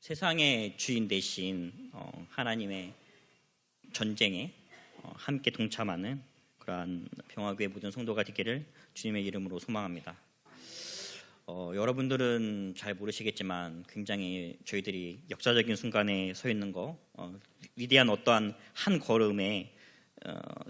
세상의 주인 대신 하나님의 전쟁에 함께 동참하는 그러한 평화교회 모든 성도가 되기를 주님의 이름으로 소망합니다. 여러분들은 잘 모르시겠지만 굉장히 저희들이 역사적인 순간에 서 있는 거, 위대한 어떠한 한 걸음에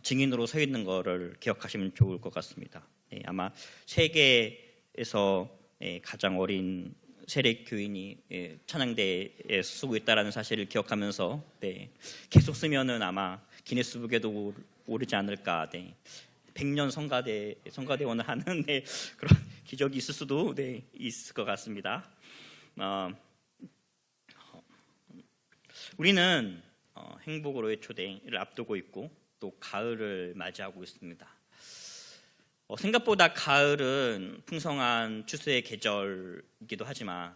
증인으로 서 있는 거를 기억하시면 좋을 것 같습니다. 아마 세계에서 가장 어린 세례 교인이 찬양대에 쓰고 있다는 사실을 기억하면서 계속 쓰면은 아마 기네스북에도 오르지 않을까. 100년 성가대원을 하는 그런 기적이 있을 수도 있을 것 같습니다. 우리는 행복으로의 초대를 앞두고 있고 또 가을을 맞이하고 있습니다. 생각보다 가을은 풍성한 추수의 계절이기도 하지만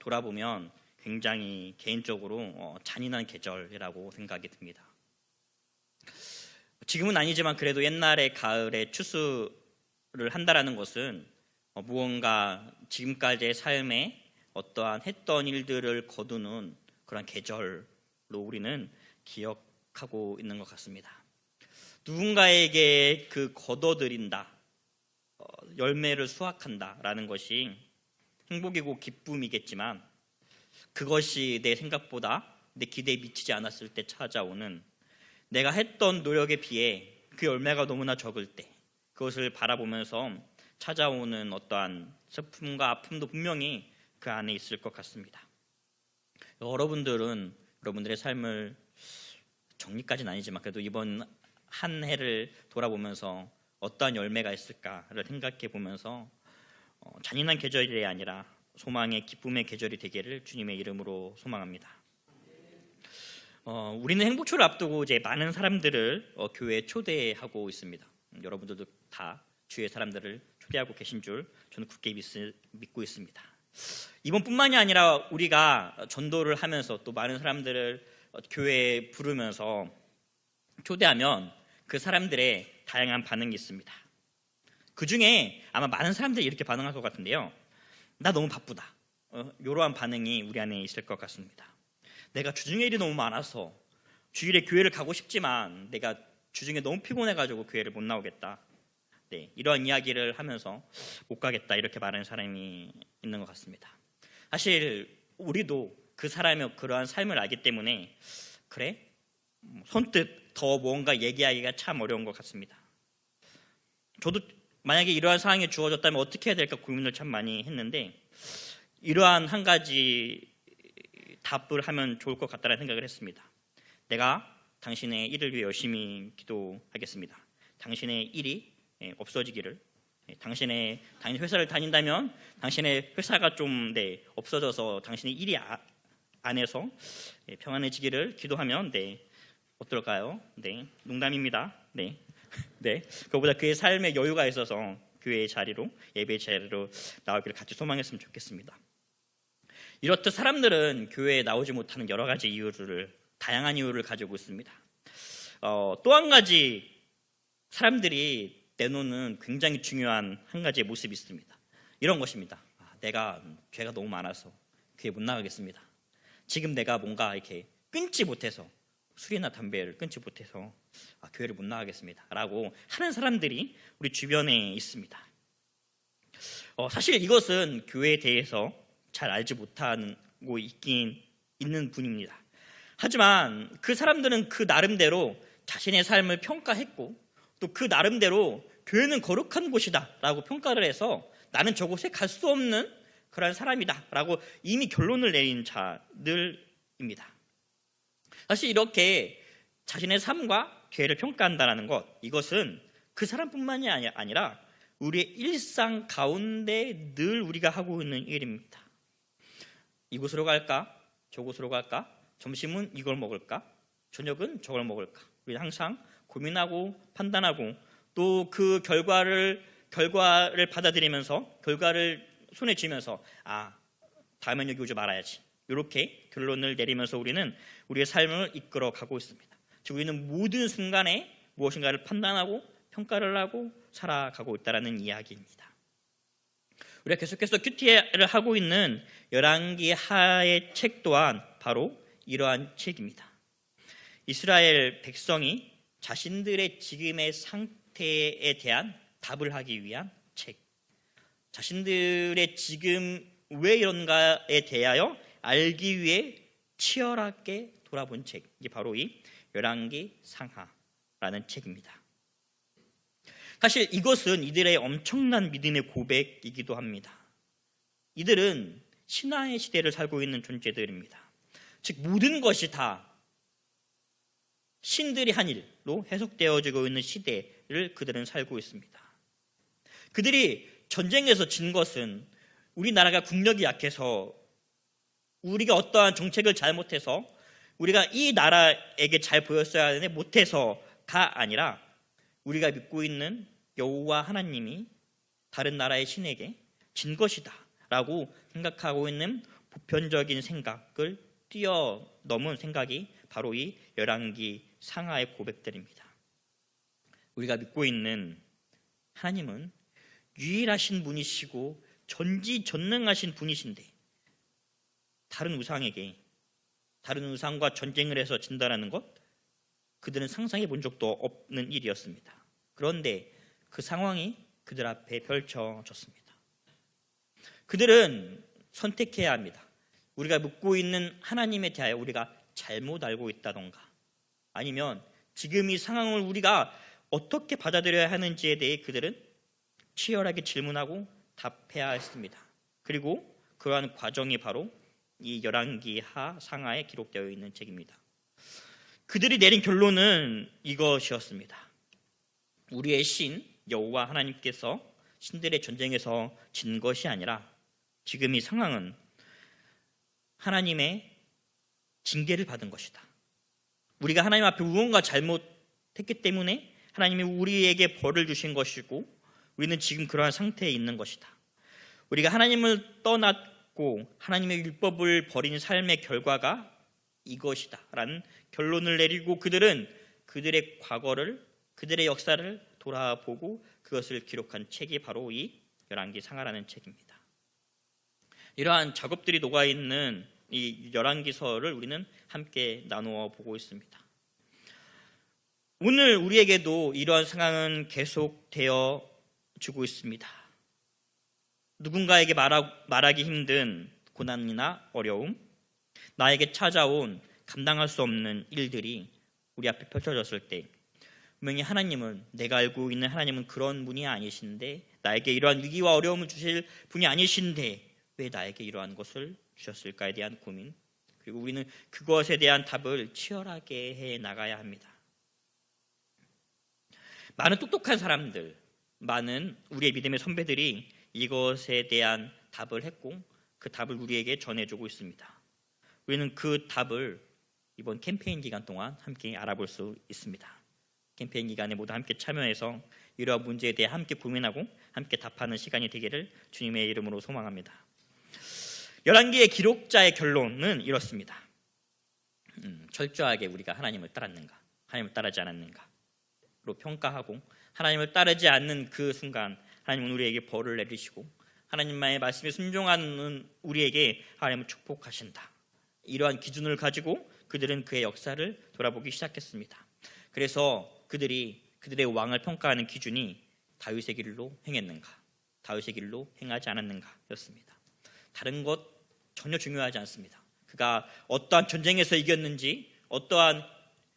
돌아보면 굉장히 개인적으로 잔인한 계절이라고 생각이 듭니다. 지금은 아니지만 그래도 옛날에 가을에 추수를 한다라는 것은 무언가 지금까지의 삶에 어떠한 했던 일들을 거두는 그런 계절로 우리는 기억하고 있는 것 같습니다. 누군가에게 거둬들인다, 열매를 수확한다라는 것이 행복이고 기쁨이겠지만 그것이 내 생각보다 내 기대에 미치지 않았을 때 찾아오는, 내가 했던 노력에 비해 그 열매가 너무나 적을 때 그것을 바라보면서 찾아오는 어떠한 슬픔과 아픔도 분명히 그 안에 있을 것 같습니다. 여러분들은 여러분들의 삶을, 정리까지는 아니지만 그래도 이번 한 해를 돌아보면서 어떠한 열매가 있을까를 생각해 보면서 잔인한 계절이 아니라 소망의 기쁨의 계절이 되기를 주님의 이름으로 소망합니다. 우리는 행복초를 앞두고 이제 많은 사람들을 교회에 초대하고 있습니다. 여러분들도 다 주위의 사람들을 초대하고 계신 줄 저는 굳게 믿고 있습니다. 이번뿐만이 아니라 우리가 전도를 하면서 또 많은 사람들을 교회에 부르면서 초대하면 그 사람들의 다양한 반응이 있습니다. 그 중에 아마 많은 사람들이 이렇게 반응할 것 같은데요. 나 너무 바쁘다. 이러한 반응이 우리 안에 있을 것 같습니다. 내가 주중에 일이 너무 많아서 주일에 교회를 가고 싶지만 내가 주중에 너무 피곤해가지고 교회를 못 나오겠다. 이러한 이야기를 하면서 못 가겠다, 이렇게 말하는 사람이 있는 것 같습니다. 사실 우리도 그 사람의 그러한 삶을 알기 때문에 그래? 선뜻 더 뭔가 얘기하기가 참 어려운 것 같습니다. 저도 만약에 이러한 상황이 주어졌다면 어떻게 해야 될까 고민을 참 많이 했는데 이러한 한 가지 답을 하면 좋을 것 같다는 생각을 했습니다. 내가 당신의 일을 위해 열심히 기도하겠습니다. 당신의 일이 없어지기를, 당신 회사를 다닌다면 당신의 회사가 좀 없어져서 당신의 일이 안에서 평안해지기를 기도하면 어떨까요? 농담입니다. 그거보다 그의 삶에 여유가 있어서 교회의 자리로, 예배의 자리로 나오기를 같이 소망했으면 좋겠습니다. 이렇듯 사람들은 교회에 나오지 못하는 여러 가지 다양한 이유를 가지고 있습니다. 또 한 가지 사람들이 내놓는 굉장히 중요한 한 가지의 모습이 있습니다. 이런 것입니다. 내가 죄가 너무 많아서 교회 못 나가겠습니다. 지금 내가 뭔가 이렇게 끊지 못해서, 술이나 담배를 끊지 못해서 교회를 못 나가겠습니다 라고 하는 사람들이 우리 주변에 있습니다. 사실 이것은 교회에 대해서 잘 알지 못하고 있는 분입니다. 하지만 그 사람들은 그 나름대로 자신의 삶을 평가했고 또 그 나름대로 교회는 거룩한 곳이다 라고 평가를 해서 나는 저곳에 갈 수 없는 그런 사람이다 라고 이미 결론을 내린 자들입니다. 사실 이렇게 자신의 삶과 교회를 평가한다는 것, 이것은 그 사람뿐만이 아니라 우리의 일상 가운데 늘 우리가 하고 있는 일입니다. 이곳으로 갈까? 저곳으로 갈까? 점심은 이걸 먹을까? 저녁은 저걸 먹을까? 우리는 항상 고민하고 판단하고 또 그 결과를 받아들이면서, 결과를 손에 쥐면서 다음엔 여기 오지 말아야지, 이렇게 결론을 내리면서 우리는 우리의 삶을 이끌어 가고 있습니다. 즉 우리는 모든 순간에 무엇인가를 판단하고 평가를 하고 살아가고 있다는 이야기입니다. 우리가 계속해서 큐티를 하고 있는 열왕기 하의 책 또한 바로 이러한 책입니다. 이스라엘 백성이 자신들의 지금의 상태에 대한 답을 하기 위한 책, 자신들의 지금 왜 이런가에 대하여 알기 위해 치열하게 돌아본 책, 이게 바로 이 열왕기 상하라는 책입니다. 사실 이것은 이들의 엄청난 믿음의 고백이기도 합니다. 이들은 신화의 시대를 살고 있는 존재들입니다. 즉 모든 것이 다 신들이 한 일로 해석되어지고 있는 시대를 그들은 살고 있습니다. 그들이 전쟁에서 진 것은 우리나라가 국력이 약해서, 우리가 어떠한 정책을 잘못해서, 우리가 이 나라에게 잘 보였어야 하는데 못해서가 아니라 우리가 믿고 있는 여호와 하나님이 다른 나라의 신에게 진 것이다 라고 생각하고 있는 보편적인 생각을 뛰어넘은 생각이 바로 이 열왕기 상하의 고백들입니다. 우리가 믿고 있는 하나님은 유일하신 분이시고 전지전능하신 분이신데 다른 우상과 전쟁을 해서 진다라는 것, 그들은 상상해 본 적도 없는 일이었습니다. 그런데 그 상황이 그들 앞에 펼쳐졌습니다. 그들은 선택해야 합니다. 우리가 믿고 있는 하나님에 대하여 우리가 잘못 알고 있다던가, 아니면 지금 이 상황을 우리가 어떻게 받아들여야 하는지에 대해 그들은 치열하게 질문하고 답해야 했습니다. 그리고 그러한 과정이 바로 이 열왕기 하 상하에 기록되어 있는 책입니다. 그들이 내린 결론은 이것이었습니다. 우리의 신 여호와 하나님께서 신들의 전쟁에서 진 것이 아니라 지금 이 상황은 하나님의 징계를 받은 것이다. 우리가 하나님 앞에 무언가 잘못했기 때문에 하나님이 우리에게 벌을 주신 것이고 우리는 지금 그러한 상태에 있는 것이다. 우리가 하나님을 떠났고 하나님의 율법을 버린 삶의 결과가 이것이다 라는 결론을 내리고 그들은 그들의 과거를, 그들의 역사를 돌아보고 그것을 기록한 책이 바로 이 열왕기 상하라는 책입니다. 이러한 작업들이 녹아있는 이 열왕기서를 우리는 함께 나누어 보고 있습니다. 오늘 우리에게도 이러한 상황은 계속되어 주고 있습니다. 누군가에게 말하기 힘든 고난이나 어려움, 나에게 찾아온 감당할 수 없는 일들이 우리 앞에 펼쳐졌을 때 분명히 하나님은, 내가 알고 있는 하나님은 그런 분이 아니신데, 나에게 이러한 위기와 어려움을 주실 분이 아니신데 왜 나에게 이러한 것을 주셨을까에 대한 고민, 그리고 우리는 그것에 대한 답을 치열하게 해 나가야 합니다. 많은 똑똑한 사람들, 많은 우리의 믿음의 선배들이 이것에 대한 답을 했고 그 답을 우리에게 전해주고 있습니다. 우리는 그 답을 이번 캠페인 기간 동안 함께 알아볼 수 있습니다. 캠페인 기간에 모두 함께 참여해서 이러한 문제에 대해 함께 고민하고 함께 답하는 시간이 되기를 주님의 이름으로 소망합니다. 열왕기의 기록자의 결론은 이렇습니다. 철저하게 우리가 하나님을 따랐는가, 하나님을 따르지 않았는가로 평가하고, 하나님을 따르지 않는 그 순간 하나님은 우리에게 벌을 내리시고 하나님의 말씀에 순종하는 우리에게 하나님은 축복하신다. 이러한 기준을 가지고 그들은 그의 역사를 돌아보기 시작했습니다. 그래서 그들의 왕을 평가하는 기준이 다윗의 길로 행했는가, 다윗의 길로 행하지 않았는가였습니다. 다른 것 전혀 중요하지 않습니다. 그가 어떠한 전쟁에서 이겼는지, 어떠한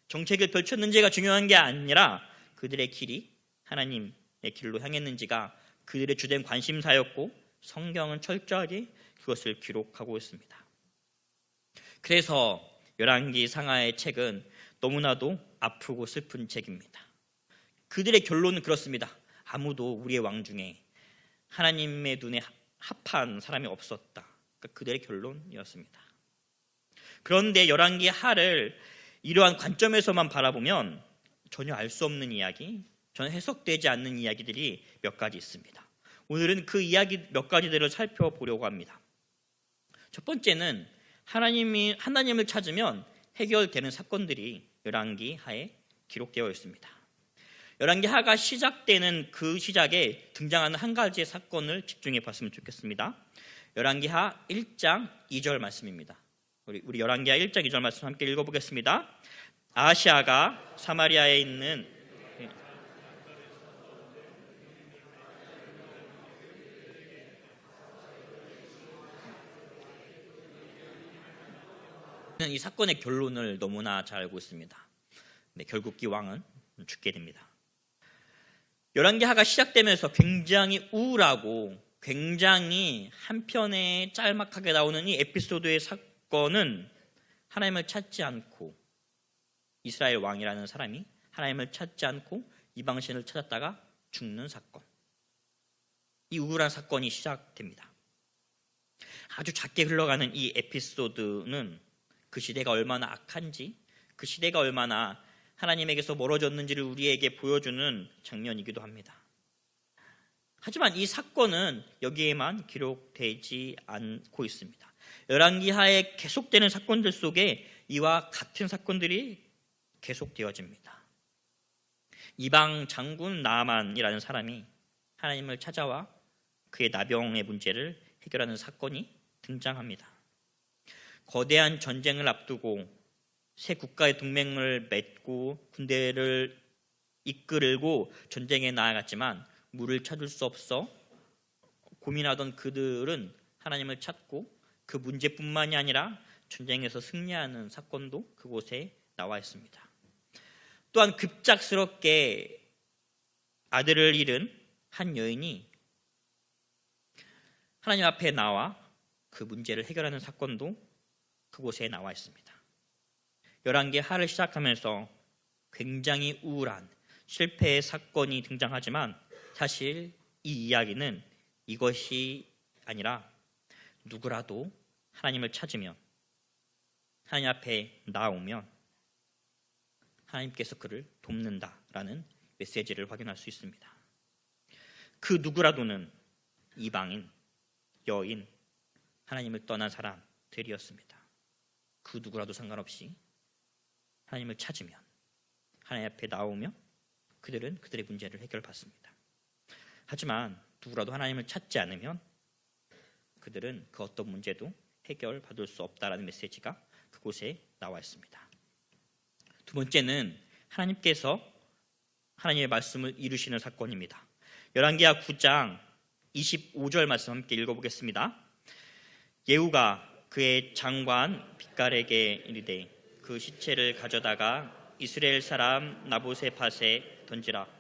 정책을 펼쳤는지가 중요한 게 아니라 그들의 길이 하나님의 길로 향했는지가 그들의 주된 관심사였고, 성경은 철저하게 그것을 기록하고 있습니다. 그래서 열왕기 상하의 책은 너무나도 아프고 슬픈 책입니다. 그들의 결론은 그렇습니다. 아무도 우리의 왕 중에 하나님의 눈에 합한 사람이 없었다. 그러니까 그들의 결론이었습니다. 그런데 열왕기 하를 이러한 관점에서만 바라보면 전혀 알 수 없는 이야기, 전혀 해석되지 않는 이야기들이 몇 가지 있습니다. 오늘은 그 이야기 몇 가지들을 살펴보려고 합니다. 첫 번째는 하나님을 찾으면 해결되는 사건들이 열왕기 하에 기록되어 있습니다. 열왕기하가 시작되는 그 시작에 등장하는 한 가지의 사건을 집중해 봤으면 좋겠습니다. 열왕기하 1장 2절 말씀입니다. 우리 열왕기하 1장 2절 말씀 함께 읽어보겠습니다. 아하시아가 사마리아에 있는 이 사건의 결론을 너무나 잘 알고 있습니다. 네, 결국 이 왕은 죽게 됩니다. 열왕기하가 시작되면서 굉장히 우울하고 굉장히 한편에 짤막하게 나오는 이 에피소드의 사건은 하나님을 찾지 않고, 이스라엘 왕이라는 사람이 하나님을 찾지 않고 이방신을 찾았다가 죽는 사건, 이 우울한 사건이 시작됩니다. 아주 작게 흘러가는 이 에피소드는 그 시대가 얼마나 악한지, 그 시대가 얼마나 하나님에게서 멀어졌는지를 우리에게 보여주는 장면이기도 합니다. 하지만 이 사건은 여기에만 기록되지 않고 있습니다. 열왕기하에 계속되는 사건들 속에 이와 같은 사건들이 계속되어집니다. 이방 장군 나아만이라는 사람이 하나님을 찾아와 그의 나병의 문제를 해결하는 사건이 등장합니다. 거대한 전쟁을 앞두고 새 국가의 동맹을 맺고 군대를 이끌고 전쟁에 나아갔지만 물을 찾을 수 없어 고민하던 그들은 하나님을 찾고 그 문제뿐만이 아니라 전쟁에서 승리하는 사건도 그곳에 나와 있습니다. 또한 급작스럽게 아들을 잃은 한 여인이 하나님 앞에 나와 그 문제를 해결하는 사건도 그곳에 나와 있습니다. 열왕기하를 시작하면서 굉장히 우울한 실패의 사건이 등장하지만 사실 이 이야기는 이것이 아니라 누구라도 하나님을 찾으면, 하나님 앞에 나오면 하나님께서 그를 돕는다라는 메시지를 확인할 수 있습니다. 그 누구라도는 이방인, 여인, 하나님을 떠난 사람들이었습니다. 그 누구라도 상관없이 하나님을 찾으면, 하나님 앞에 나오며 그들은 그들의 문제를 해결받습니다. 하지만 누구라도 하나님을 찾지 않으면 그들은 그 어떤 문제도 해결받을 수 없다라는 메시지가 그곳에 나와 있습니다. 두 번째는 하나님께서 하나님의 말씀을 이루시는 사건입니다. 열왕기하 9장 25절 말씀 함께 읽어보겠습니다. 예후가 그의 장관 빗갈에게 이르되 그 시체를 가져다가 이스라엘 사람 나봇의 밭에 던지라.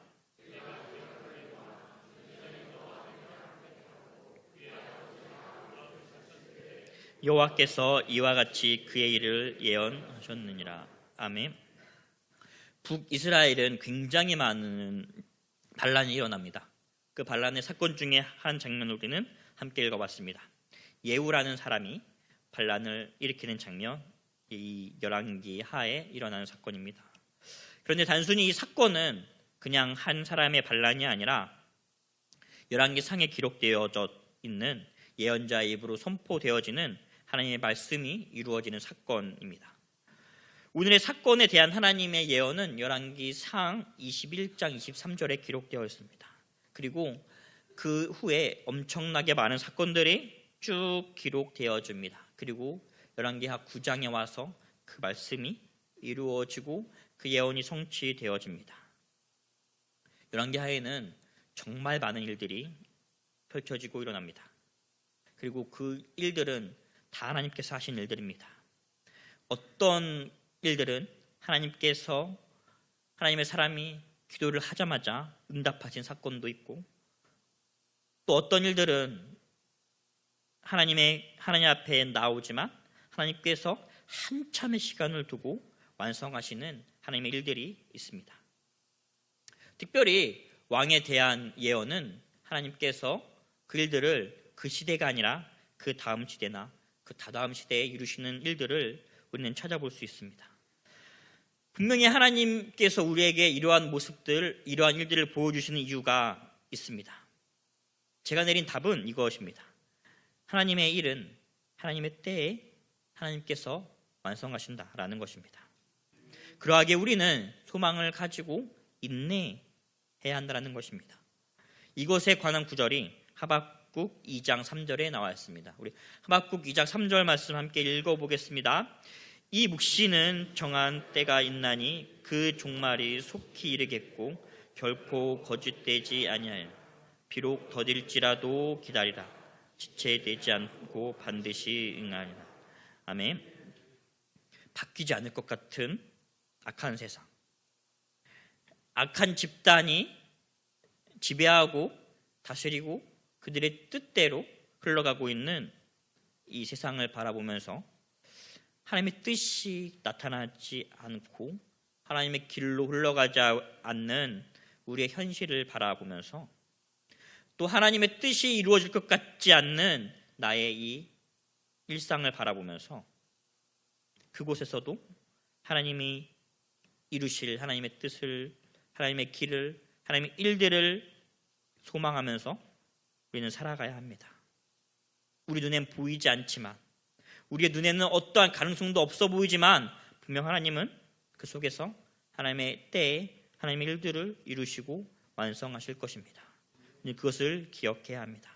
여호와께서 이와 같이 그의 일을 예언하셨느니라. 아멘. 북이스라엘은 굉장히 많은 반란이 일어납니다. 그 반란의 사건 중에 한 장면을 우리는 함께 읽어봤습니다. 예후라는 사람이 반란을 일으키는 장면, 이 열왕기하에 일어나는 사건입니다. 그런데 단순히 이 사건은 그냥 한 사람의 반란이 아니라 열왕기상에 기록되어져 있는 예언자의 입으로 선포되어지는 하나님의 말씀이 이루어지는 사건입니다. 오늘의 사건에 대한 하나님의 예언은 열왕기상 21장 23절에 기록되어 있습니다. 그리고 그 후에 엄청나게 많은 사건들이 쭉 기록되어집니다. 그리고 열왕기하 9장에 와서 그 말씀이 이루어지고 그 예언이 성취되어집니다. 열왕기하에는 정말 많은 일들이 펼쳐지고 일어납니다. 그리고 그 일들은 다 하나님께서 하신 일들입니다. 어떤 일들은 하나님께서, 하나님의 사람이 기도를 하자마자 응답하신 사건도 있고, 또 어떤 일들은 하나님 앞에 나오지만 하나님께서 한참의 시간을 두고 완성하시는 하나님의 일들이 있습니다. 특별히 왕에 대한 예언은 하나님께서 그 일들을 그 시대가 아니라 그 다음 시대나 그 다다음 시대에 이루시는 일들을 우리는 찾아볼 수 있습니다. 분명히 하나님께서 우리에게 이러한 모습들, 이러한 일들을 보여주시는 이유가 있습니다. 제가 내린 답은 이것입니다. 하나님의 일은 하나님의 때에 하나님께서 완성하신다라는 것입니다. 그러하기에 우리는 소망을 가지고 해야 한다는 것입니다. 이것에 관한 구절이 하박국 2장 3절에 나와 있습니다. 우리 하박국 2장 3절 말씀 함께 읽어보겠습니다. 이 묵시는 정한 때가 있나니 그 종말이 속히 이르겠고 결코 거짓되지 아니하여 비록 더딜지라도 기다리라. 지체되지 않고 반드시 응하리라. 아멘. 바뀌지 않을 것 같은 악한 세상, 악한 집단이 지배하고 다스리고 그들의 뜻대로 흘러가고 있는 이 세상을 바라보면서 하나님의 뜻이 나타나지 않고 하나님의 길로 흘러가지 않는 우리의 현실을 바라보면서 또 하나님의 뜻이 이루어질 것 같지 않는 나의 이 일상을 바라보면서 그곳에서도 하나님이 이루실 하나님의 뜻을, 하나님의 길을, 하나님의 일들을 소망하면서 우리는 살아가야 합니다. 우리 눈엔 보이지 않지만, 우리의 눈에는 어떠한 가능성도 없어 보이지만 분명 하나님은 그 속에서 하나님의 때에 하나님의 일들을 이루시고 완성하실 것입니다. 그것을 기억해야 합니다.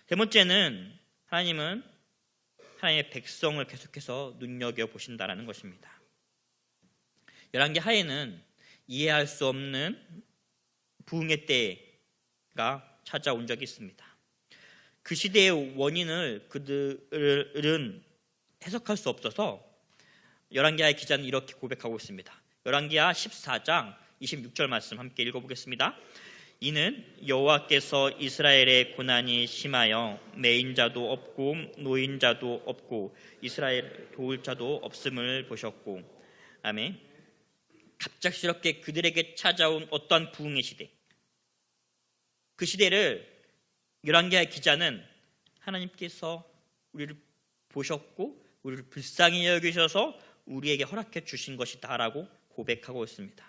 세 번째는 하나님은 하나님의 백성을 계속해서 눈여겨보신다는 것입니다. 열왕기 하에는 이해할 수 없는 부흥의 때가 찾아온 적이 있습니다. 그 시대의 원인을 그들은 해석할 수 없어서 열왕기하의 기자는 이렇게 고백하고 있습니다. 열왕기하 14장 26절 말씀 함께 읽어보겠습니다. 이는 여호와께서 이스라엘의 고난이 심하여 매인자도 없고 노인자도 없고 이스라엘 도울 자도 없음을 보셨고. 아멘. 갑작스럽게 그들에게 찾아온 어떠한 부흥의 시대, 그 시대를 열왕기하의 기자는 하나님께서 우리를 보셨고 우리를 불쌍히 여기셔서 우리에게 허락해 주신 것이다라고 고백하고 있습니다.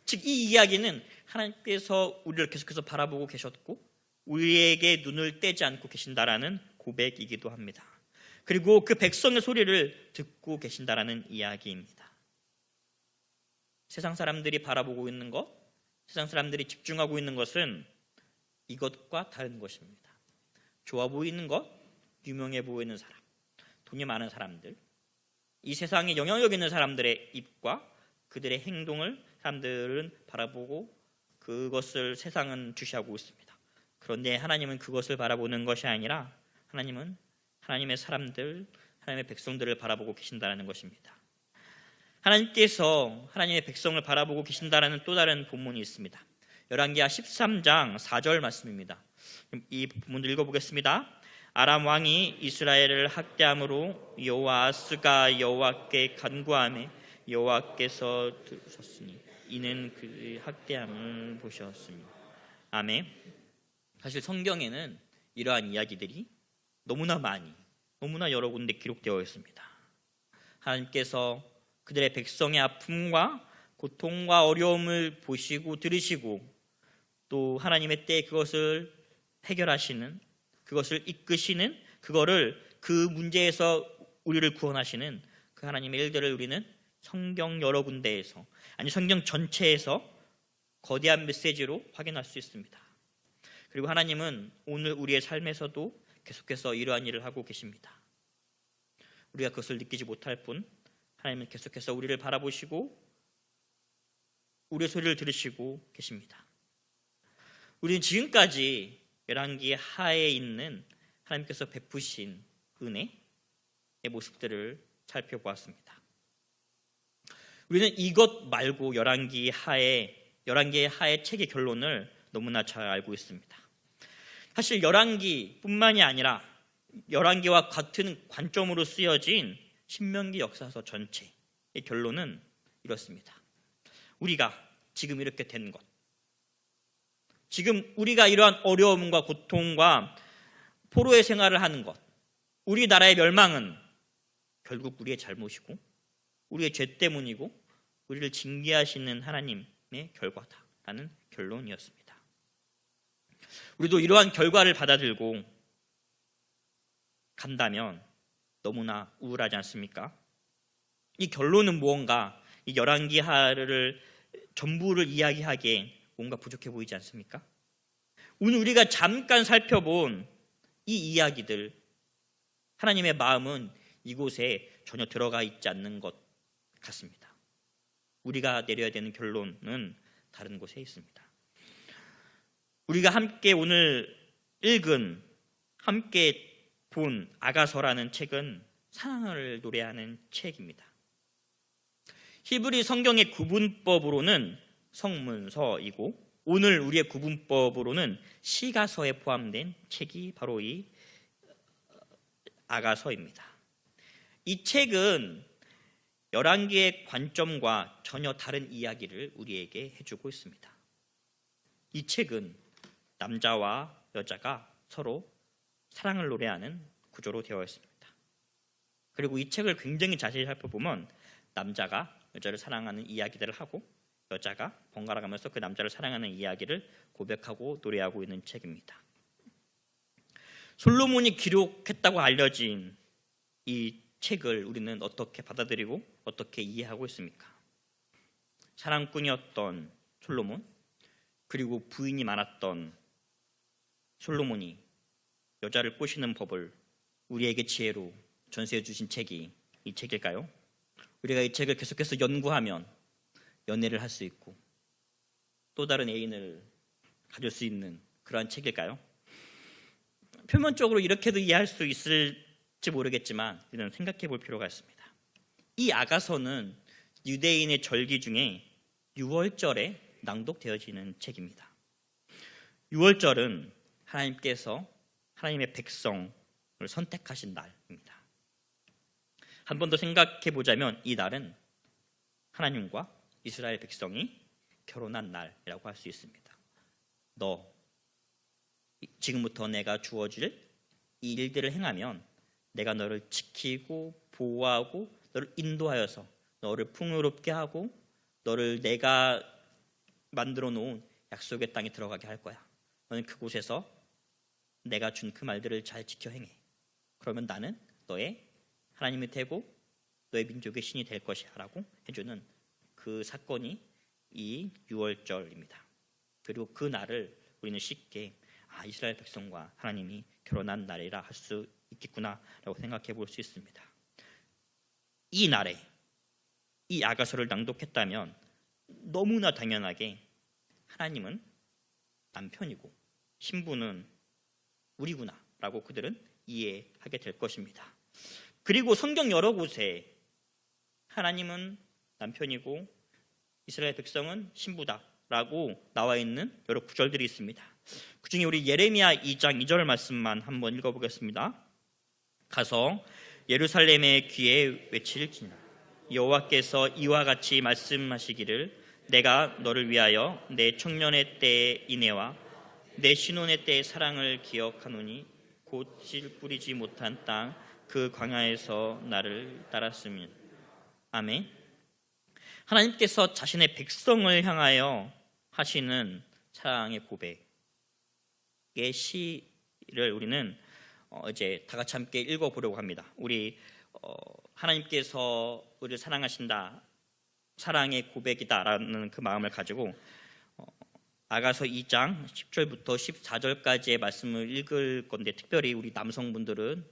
즉 이 이야기는 하나님께서 우리를 계속해서 바라보고 계셨고 우리에게 눈을 떼지 않고 계신다라는 고백이기도 합니다. 그리고 그 백성의 소리를 듣고 계신다라는 이야기입니다. 세상 사람들이 바라보고 있는 것, 세상 사람들이 집중하고 있는 것은 이것과 다른 것입니다. 좋아 보이는 것, 유명해 보이는 사람, 돈이 많은 사람들, 이 세상에 영향력 있는 사람들의 입과 그들의 행동을 사람들은 바라보고 그것을 세상은 주시하고 있습니다. 그런데 하나님은 그것을 바라보는 것이 아니라 하나님은 하나님의 사람들, 하나님의 백성들을 바라보고 계신다는 것입니다. 하나님께서 하나님의 백성을 바라보고 계신다는 또 다른 본문이 있습니다. 열왕기하 13장 4절 말씀입니다. 이 본문을 읽어보겠습니다. 아람 왕이 이스라엘을 학대함으로 여호아스가 여호와께 간구하매 여호와께서 들으셨으니 이는 그 학대함을 보셨습니다. 아멘. 사실 성경에는 이러한 이야기들이 너무나 많이, 너무나 여러 군데 기록되어 있습니다. 하나님께서 그들의 백성의 아픔과 고통과 어려움을 보시고 들으시고 또 하나님의 때에 그것을 해결하시는, 그것을 이끄시는, 그 문제에서 우리를 구원하시는 그 하나님의 일들을 우리는 성경 여러 군데에서, 아니 성경 전체에서 거대한 메시지로 확인할 수 있습니다. 그리고 하나님은 오늘 우리의 삶에서도 계속해서 이러한 일을 하고 계십니다. 우리가 그것을 느끼지 못할 뿐 하나님은 계속해서 우리를 바라보시고 우리의 소리를 들으시고 계십니다. 우리는 지금까지 열왕기 하에 있는 하나님께서 베푸신 은혜의 모습들을 살펴보았습니다. 우리는 이것 말고 열왕기의 하의 책의 결론을 너무나 잘 알고 있습니다. 사실 열왕기뿐만이 아니라 열왕기와 같은 관점으로 쓰여진 신명기 역사서 전체의 결론은 이렇습니다. 우리가 지금 이렇게 된 것, 지금 우리가 이러한 어려움과 고통과 포로의 생활을 하는 것, 우리나라의 멸망은 결국 우리의 잘못이고 우리의 죄 때문이고 우리를 징계하시는 하나님의 결과다라는 결론이었습니다. 우리도 이러한 결과를 받아들고 간다면 너무나 우울하지 않습니까? 이 결론은 무언가, 이 열왕기하를 전부를 이야기하기에 뭔가 부족해 보이지 않습니까? 오늘 우리가 잠깐 살펴본 이 이야기들, 하나님의 마음은 이곳에 전혀 들어가 있지 않는 것 같습니다. 우리가 내려야 되는 결론은 다른 곳에 있습니다. 우리가 함께 오늘 읽은, 함께 본 아가서라는 책은 사랑을 노래하는 책입니다. 히브리 성경의 구분법으로는 성문서이고 오늘 우리의 구분법으로는 시가서에 포함된 책이 바로 이 아가서입니다. 이 책은 11개의 관점과 전혀 다른 이야기를 우리에게 해주고 있습니다. 이 책은 남자와 여자가 서로 사랑을 노래하는 구조로 되어 있습니다. 그리고 이 책을 굉장히 자세히 살펴보면 남자가 여자를 사랑하는 이야기들을 하고 여자가 번갈아 가면서 그 남자를 사랑하는 이야기를 고백하고 노래하고 있는 책입니다. 솔로몬이 기록했다고 알려진 이 책을 우리는 어떻게 받아들이고 어떻게 이해하고 있습니까? 사랑꾼이었던 솔로몬, 그리고 부인이 많았던 솔로몬이 여자를 꼬시는 법을 우리에게 지혜로 전수해 주신 책이 이 책일까요? 우리가 이 책을 계속해서 연구하면 연애를 할 수 있고 또 다른 애인을 가질 수 있는 그러한 책일까요? 표면적으로 이렇게도 이해할 수 있을지 모르겠지만 우리는 생각해 볼 필요가 있습니다. 이 아가서는 유대인의 절기 중에 유월절에 낭독되어지는 책입니다. 유월절은 하나님께서 하나님의 백성을 선택하신 날입니다. 한 번 더 생각해 보자면 이 날은 하나님과 이스라엘 백성이 결혼한 날이라고 할 수 있습니다. 너 지금부터 내가 주어질 이 일들을 행하면 내가 너를 지키고 보호하고 너를 인도하여서 너를 풍요롭게 하고 너를 내가 만들어 놓은 약속의 땅에 들어가게 할 거야. 너는 그곳에서 내가 준 그 말들을 잘 지켜 행해. 그러면 나는 너의 하나님이 되고 너의 민족의 신이 될 것이야 라고 해주는 그 사건이 이 유월절입니다. 그리고 그 날을 우리는 쉽게 이스라엘 백성과 하나님이 결혼한 날이라 할 수 있겠구나 라고 생각해 볼 수 있습니다. 이 날에 이 아가서를 낭독했다면 너무나 당연하게 하나님은 남편이고 신부는 우리구나 라고 그들은 이해하게 될 것입니다. 그리고 성경 여러 곳에 하나님은 남편이고 이스라엘 백성은 신부다라고 나와 있는 여러 구절들이 있습니다. 그중에 우리 예레미야 2장 2절 말씀만 한번 읽어보겠습니다. 가서 예루살렘의 귀에 외칠지니라 여호와께서 이와 같이 말씀하시기를 내가 너를 위하여 내 청년의 때의 인애와 내 신혼의 때의 사랑을 기억하노니 곧 씨 뿌리지 못한 땅 그 광야에서 나를 따랐으면. 아멘. 하나님께서 자신의 백성을 향하여 하시는 사랑의 고백의 시를 우리는 이제 다 같이 함께 읽어보려고 합니다. 우리 하나님께서 우리를 사랑하신다, 사랑의 고백이다라는 그 마음을 가지고 아가서 2장 10절부터 14절까지의 말씀을 읽을 건데 특별히 우리 남성분들은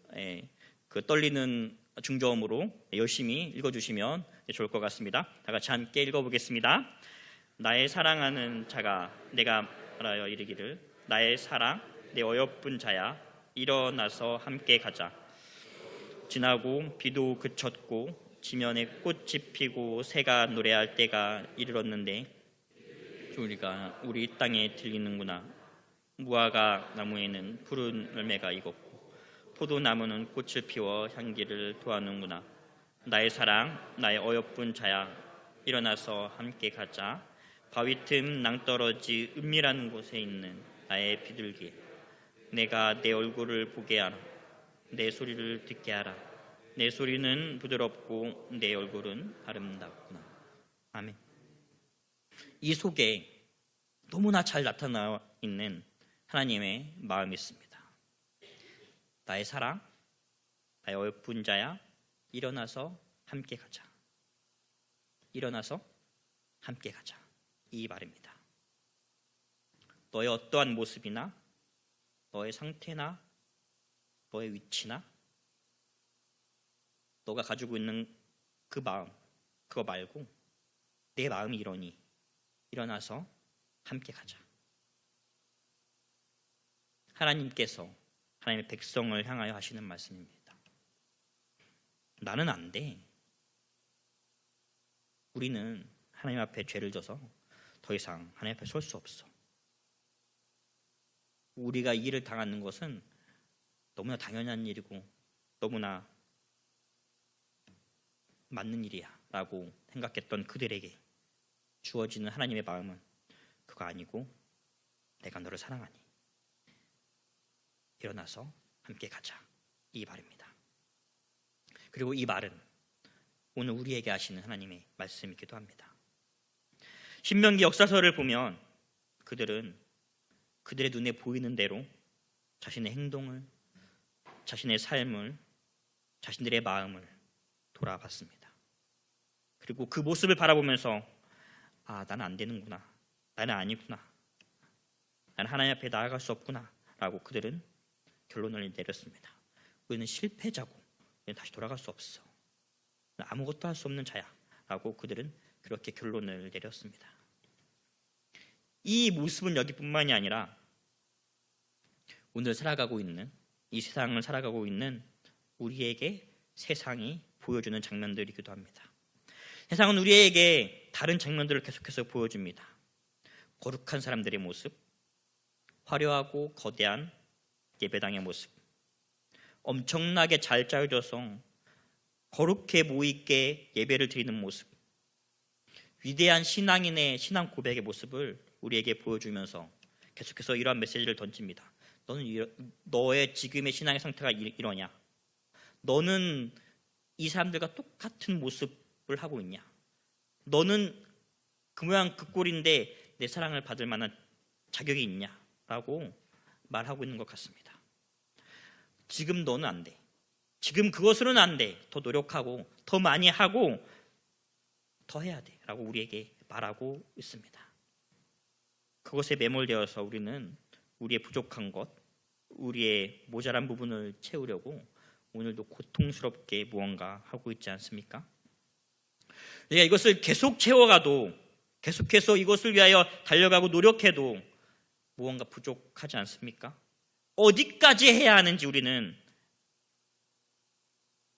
그 떨리는 중저음으로 열심히 읽어주시면 좋을 것 같습니다. 다 같이 함께 읽어보겠습니다. 나의 사랑하는 자가 내가 말하여 이르기를 나의 사랑 내 어여쁜 자야 일어나서 함께 가자. 지나고 비도 그쳤고 지면에 꽃이 피고 새가 노래할 때가 이르렀는데 우리가 우리 땅에 들리는구나. 무화과 나무에는 푸른 열매가 익었고 포도나무는 꽃을 피워 향기를 토하는구나. 나의 사랑 나의 어여쁜 자야 일어나서 함께 가자. 바위 틈 낭떠러지 은밀한 곳에 있는 나의 비둘기 내가 내 얼굴을 보게 하라. 내 소리를 듣게 하라. 내 소리는 부드럽고 내 얼굴은 아름답구나. 아멘. 이 속에 너무나 잘 나타나 있는 하나님의 마음이 있습니다. 나의 사랑, 나의 어여쁜 자야, 일어나서 함께 가자. 일어나서 함께 가자. 이 말입니다. 너의 어떠한 모습이나 너의 상태나 너의 위치나 너가 가지고 있는 그 마음, 그거 말고 내 마음이 이러니 일어나서 함께 가자. 하나님께서 하나님의 백성을 향하여 하시는 말씀입니다. 나는 안 돼. 우리는 하나님 앞에 죄를 져서 더 이상 하나님 앞에 설 수 없어. 우리가 이 일을 당하는 것은 너무나 당연한 일이고 너무나 맞는 일이야 라고 생각했던 그들에게 주어지는 하나님의 마음은 그거 아니고 내가 너를 사랑하니 일어나서 함께 가자, 이 말입니다. 그리고 이 말은 오늘 우리에게 하시는 하나님의 말씀이기도 합니다. 신명기 역사서를 보면 그들은 그들의 눈에 보이는 대로 자신의 행동을, 자신의 삶을, 자신들의 마음을 돌아봤습니다. 그리고 그 모습을 바라보면서 나는 안 되는구나, 나는 아니구나, 나는 하나님 앞에 나아갈 수 없구나 라고 그들은 결론을 내렸습니다. 우리는 실패자고 우리는 다시 돌아갈 수 없어, 아무것도 할 수 없는 자야 라고 그들은 그렇게 결론을 내렸습니다. 이 모습은 여기뿐만이 아니라 오늘 살아가고 있는, 이 세상을 살아가고 있는 우리에게 세상이 보여주는 장면들이기도 합니다. 세상은 우리에게 다른 장면들을 계속해서 보여줍니다. 거룩한 사람들의 모습, 화려하고 거대한 예배당의 모습, 엄청나게 잘 짜여져서 거룩해 보이게 예배를 드리는 모습, 위대한 신앙인의 신앙 고백의 모습을 우리에게 보여주면서 계속해서 이러한 메시지를 던집니다. 너의 지금의 신앙의 상태가 이러냐? 너는 이 사람들과 똑같은 모습을 하고 있냐? 너는 그 모양 그 꼴인데 내 사랑을 받을 만한 자격이 있냐? 라고 말하고 있는 것 같습니다. 지금 너는 안 돼. 지금 그것으로는 안 돼. 더 노력하고 더 많이 하고 더 해야 돼 라고 우리에게 말하고 있습니다. 그것에 매몰되어서 우리는 우리의 부족한 것, 우리의 모자란 부분을 채우려고 오늘도 고통스럽게 무언가 하고 있지 않습니까? 우리가 이것을 계속 채워가도, 계속해서 이것을 위하여 달려가고 노력해도 무언가 부족하지 않습니까? 어디까지 해야 하는지 우리는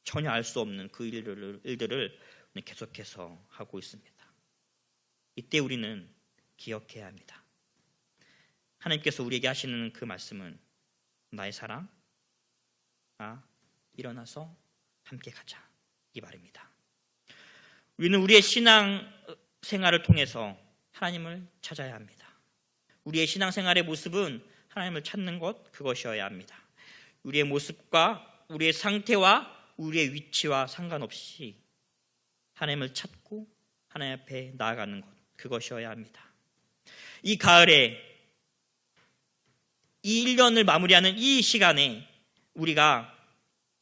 전혀 알 수 없는 그 일들을 계속해서 하고 있습니다. 이때 우리는 기억해야 합니다. 하나님께서 우리에게 하시는 그 말씀은 나의 사랑, 일어나서 함께 가자, 이 말입니다. 우리는 우리의 신앙 생활을 통해서 하나님을 찾아야 합니다. 우리의 신앙 생활의 모습은 하나님을 찾는 것, 그것이어야 합니다. 우리의 모습과 우리의 상태와 우리의 위치와 상관없이 하나님을 찾고 하나님 앞에 나아가는 것, 그것이어야 합니다. 이 가을에 이 1년을 마무리하는 이 시간에 우리가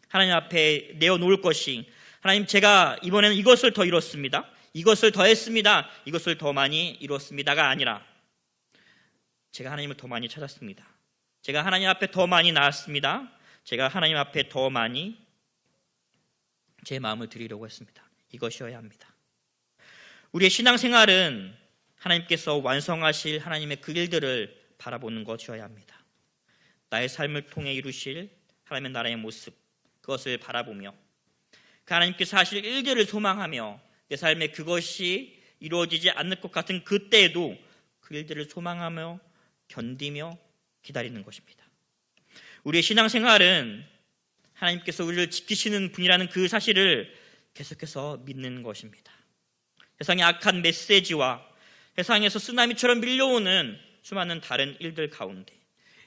하나님 앞에 내어놓을 것이, 하나님, 제가 이번에는 이것을 더 이뤘습니다, 이것을 더 했습니다, 이것을 더 많이 이뤘습니다가 아니라 제가 하나님을 더 많이 찾았습니다, 제가 하나님 앞에 더 많이 나았습니다, 제가 하나님 앞에 더 많이 제 마음을 드리려고 했습니다. 이것이어야 합니다. 우리의 신앙생활은 하나님께서 완성하실 하나님의 그 일들을 바라보는 것이어야 합니다. 나의 삶을 통해 이루실 하나님의 나라의 모습, 그것을 바라보며 그 하나님께서 하실 일들을 소망하며 내 삶에 그것이 이루어지지 않을 것 같은 그때에도 그 일들을 소망하며 견디며 기다리는 것입니다. 우리의 신앙생활은 하나님께서 우리를 지키시는 분이라는 그 사실을 계속해서 믿는 것입니다. 세상의 악한 메시지와 세상에서 쓰나미처럼 밀려오는 수많은 다른 일들 가운데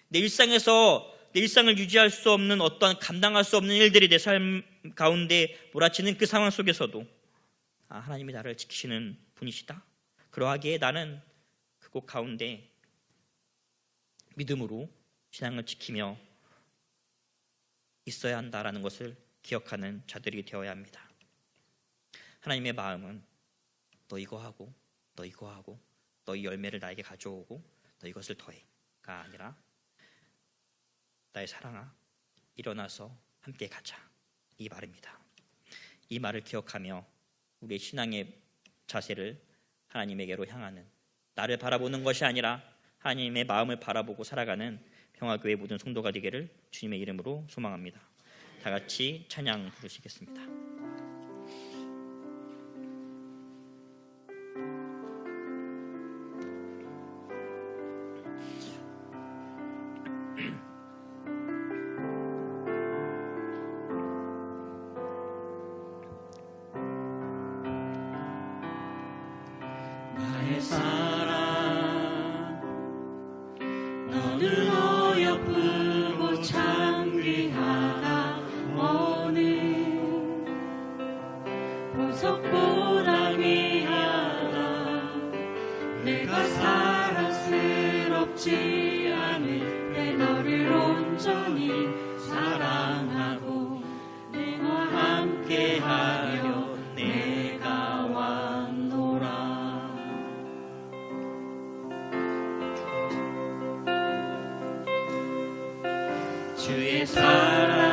내 일상을 유지할 수 없는 어떤 감당할 수 없는 일들이 내 삶 가운데 몰아치는 그 상황 속에서도 하나님이 나를 지키시는 분이시다, 그러하기에 나는 그곳 가운데 믿음으로 신앙을 지키며 있어야 한다라는 것을 기억하는 자들이 되어야 합니다. 하나님의 마음은 너 이거 하고 너 이거 하고 너희 열매를 나에게 가져오고 너 이것을 더해가 아니라 나의 사랑아 일어나서 함께 가자, 이 말입니다. 이 말을 기억하며 우리의 신앙의 자세를 하나님에게로 향하는, 나를 바라보는 것이 아니라 하나님의 마음을 바라보고 살아가는 평화교회 모든 성도가 되기를 주님의 이름으로 소망합니다. 다 같이 찬양 부르시겠습니다. 나의 사랑 너는 어여쁘고 창귀하다. 어느 보석보다 귀하다. 내가 사랑스럽지 않을 때 너를 온전히 사랑하고 내와 함께하려 내가 왔노라. 주의 사랑